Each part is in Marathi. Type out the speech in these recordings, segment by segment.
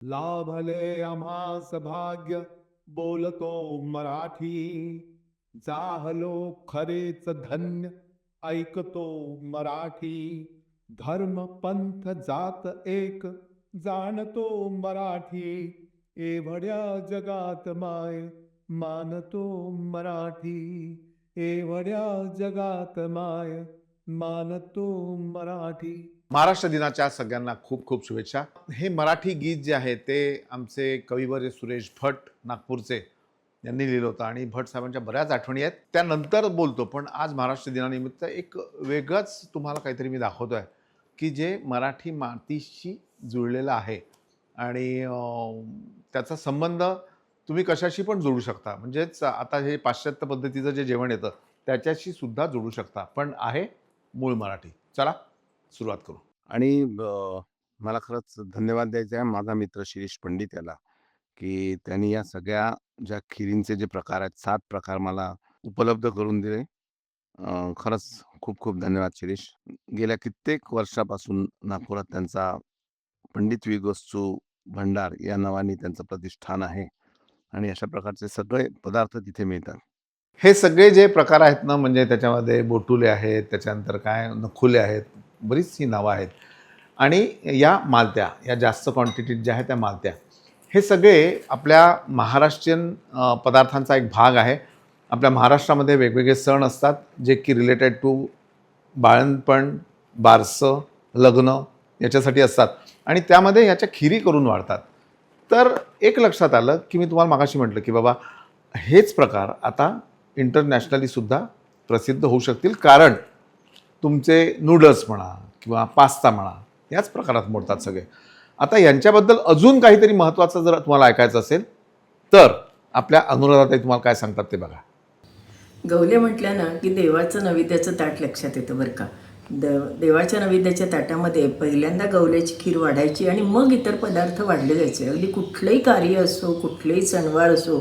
लाभले आम्हास भाग्य बोलतो मराठी. जाहलो खरेच धन्य ऐकतो मराठी. धर्म पंथ जात एक जाणतो मराठी. एवढ्या जगात माय मानतो मराठी. एवढ्या जगात माय मानतो मराठी. महाराष्ट्र दिनाच्या सगळ्यांना खूप खूप शुभेच्छा. हे मराठी गीत जे आहे ते आमचे कविवर्य सुरेश भट नागपूरचे यांनी लिहिलं होतं आणि भट साहेबांच्या बऱ्याच आठवणी आहेत, त्यानंतर बोलतो. पण आज महाराष्ट्र दिनानिमित्त एक वेगळंच तुम्हाला काहीतरी मी दाखवतो आहे की जे मराठी मातीशी जुळलेलं आहे आणि त्याचा संबंध तुम्ही कशाशी पण जोडू शकता. म्हणजेच आता हे पाश्चात्य पद्धतीचं जे जेवण येतं त्याच्याशी सुद्धा जोडू शकता, पण आहे मूळ मराठी. चला सुरुवात करू. आणि मला खरंच धन्यवाद द्यायचे आहे माझा मित्र शिरीष पंडित याला, की त्यांनी या सगळ्या ज्या खिरींचे जे प्रकार आहेत 7 प्रकार मला उपलब्ध करून दिले. खरंच खूप खूप धन्यवाद शिरीष. गेल्या कित्येक वर्षापासून नागपुरात त्यांचा पंडित विगोस्तू भंडार या नावाने त्यांचं प्रतिष्ठान आहे आणि अशा प्रकारचे सगळे पदार्थ तिथे मिळतात. हे सगळे जे प्रकार आहेत ना, म्हणजे त्याच्यामध्ये बोटुले आहेत, त्याच्यानंतर काय नखुले आहेत, बरीचशी नावं आहेत आणि या मालत्या, या जास्त क्वांटिटीत ज्या आहेत त्या मालत्या, हे सगळे आपल्या महाराष्ट्रीयन पदार्थांचा एक भाग आहे. आपल्या महाराष्ट्रामध्ये वेगवेगळे सण असतात जे की रिलेटेड टू बाळंतपण, बारसं, लग्न याच्यासाठी असतात आणि त्यामध्ये ह्याच्या खिरी करून वाढतात. तर एक लक्षात आलं की मी तुम्हाला मागाशी म्हटलं की बाबा हेच प्रकार आता इंटरनॅशनली सुद्धा प्रसिद्ध होऊ शकतील, कारण तुमचे नूडल्स म्हणा किंवा पास्ता म्हणा याच प्रकारात मोडतात सगळे. आता यांच्याबद्दल अजून काहीतरी महत्त्वाचं जर तुम्हाला ऐकायचं असेल तर आपल्या अनुराधाताई तुम्हाला काय सांगतात ते बघा. गवले म्हटल्या ना की देवाचं नैवेद्याचं ताट लक्षात येतं बरं का. देवाच्या नैवेद्याच्या ताटामध्ये पहिल्यांदा गवल्याची खीर वाढायची आणि मग इतर पदार्थ वाढले जायचे. अगदी कुठलंही कार्य असो, कुठलेही सणवार असो,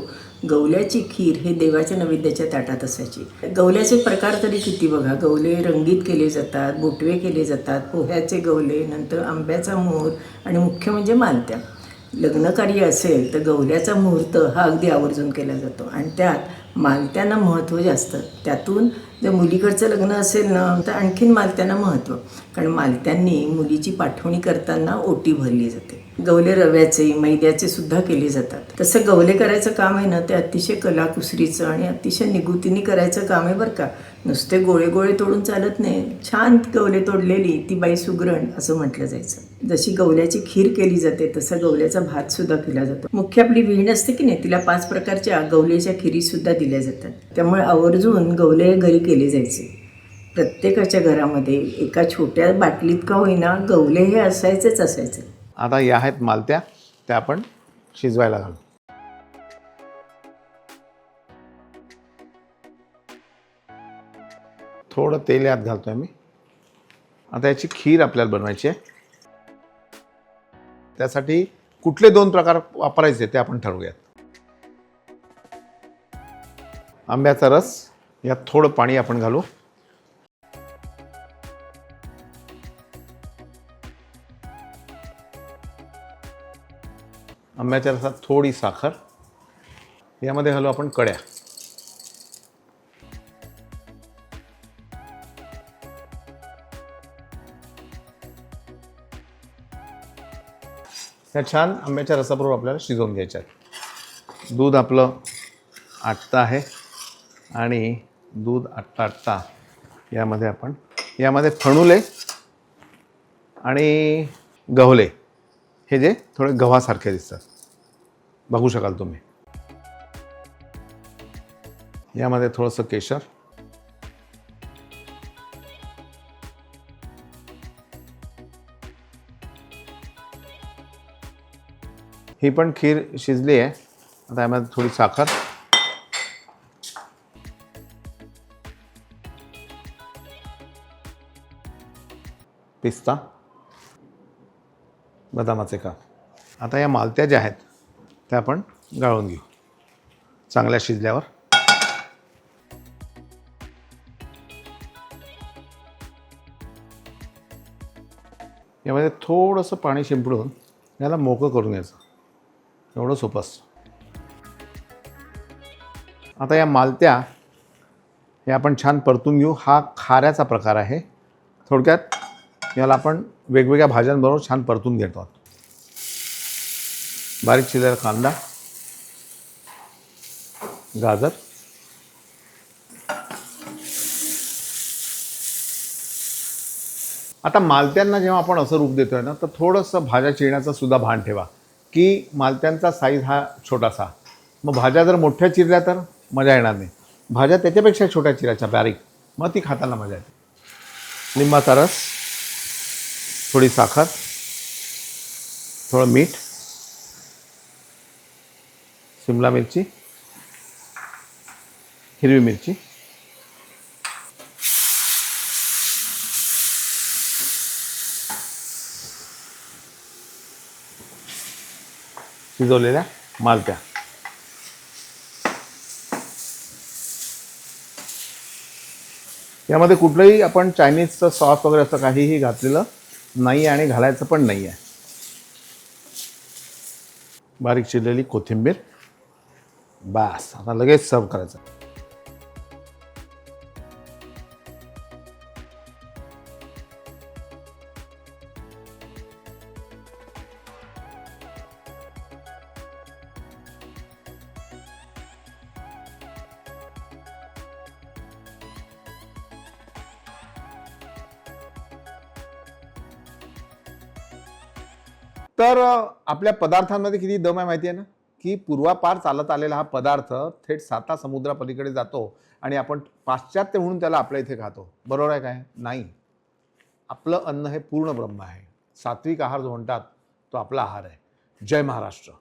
गवल्याची खीर हे देवाच्या नैवेद्याच्या ताटात असायची. गवल्याचे प्रकार तरी किती बघा. गवले रंगीत केले जातात, बोटवे केले जातात, पोह्याचे गवले, नंतर आंब्याचा मोहर आणि मुख्य म्हणजे मालत्या. लग्नकार्य असेल तर गवल्याचा मुहूर्त हा अगदी आवर्जून केला जातो आणि त्यात मालत्यांना महत्त्व जास्त. त्यातून जर मुलीकडचं लग्न असेल ना तर आणखीन मालत्यांना महत्त्व, कारण मालत्यांनी मुलीची पाठवणी करताना ओटी भरली जाते. गवले रव्याचे, मैद्याचे सुद्धा केले जातात. तसं गवले करायचं काम आहे ना ते अतिशय कलाकुसरीचं आणि अतिशय निगुतीने करायचं काम आहे बरं का. नुसते गोळे गोळे तोडून चालत नाही. छान गवले तोडलेली ती बाई सुगरण असं म्हटलं जायचं. जशी गवल्याची खीर केली जाते तसं गवल्याचा भात सुद्धा केला जातो. मुख्य आपली विहीण असते की नाही, तिला 5 प्रकारच्या गवल्याच्या खिरीसुद्धा दिल्या जातात. त्यामुळे आवर्जून गवले घरी केले जायचे. प्रत्येकाच्या घरामध्ये एका छोट्या बाटलीत का होईना गवले हे असायचेच असायचे. आता या आहेत मालत्या, त्या आपण शिजवायला घालू. थोडं तेल यात घालतोय मी. आता याची खीर आपल्याला बनवायची आहे. त्यासाठी कुठले 2 प्रकार वापरायचे ते आपण ठरवूयात. आंब्याचा रस, यात थोडं पाणी आपण घालू. आंब्याच्या रसात थोडी साखर, यामध्ये घालू आपण कड्या. ह्या छान आंब्याच्या रसाबरोबर आपल्याला शिजवून घ्यायच्या आहेत. दूध आपलं आटतं आहे आणि दूध आटता यामध्ये आपण फणुले आणि गव्हले हे जे थोडे गव्हासारखे दिसतात, बघू शकाल तुम्ही. यामध्ये थोडंसं केशर, ही पण खीर शिजली आहे. आता यामध्ये थोडी साखर, पिस्ता, बदामाचे काप. आता या मालत्या ज्या आहेत त्या आपण गाळून घेऊ चांगल्या शिजल्यावर. यामध्ये थोडंसं पाणी शिंपडून याला मोकळं करून घ्यायचं. एवढं सोपं असतं. आता या मालत्या हे आपण छान परतून घेऊ. हा खाऱ्याचा प्रकार आहे. थोडक्यात याला आपण वेगवेगळ्या भाज्यांबरोबर छान परतून घेतो आहोत. बारीक चिरलेला कांदा, गाजर, आता मालत्यांना जेव्हा आपण असं रूप देतोय ना, तर थोडंसं भाज्या चिरण्याचं सुद्धा भान ठेवा की मालत्यांचा साईज हा छोटासा. मग भाज्या जर मोठ्या चिरल्या तर मजा येणार नाही. भाज्या त्याच्यापेक्षा छोट्या चिरायच्या बारीक, मग ती खाताना मजा येते. लिंबाचा रस, थोडी साखर, थोडं मीठ, शिमला मिरची, हिरवी मिरची, शिजवलेल्या मालत्या. यामध्ये कुठलंही आपण चायनीजचं सॉस वगैरे असं काहीही घातलेलं नाही आणि घालायचं पण नाही आहे. बारीक चिरलेली कोथिंबीर. बस, आता लगेच सर्व करायचं. तर आपल्या पदार्थांमध्ये किती दम आहे माहिती आहे ना, की पूर्वापार चालत आलेला हा पदार्थ थेट 7 समुद्रापलीकडे जातो आणि आपण पाश्चात्य म्हणून त्याला आपल्या इथे खातो. बरोबर आहे काय? नाही. आपलं अन्न हे पूर्ण ब्रह्म आहे. सात्विक आहार जो म्हणतात तो आपला आहार आहे. जय महाराष्ट्र.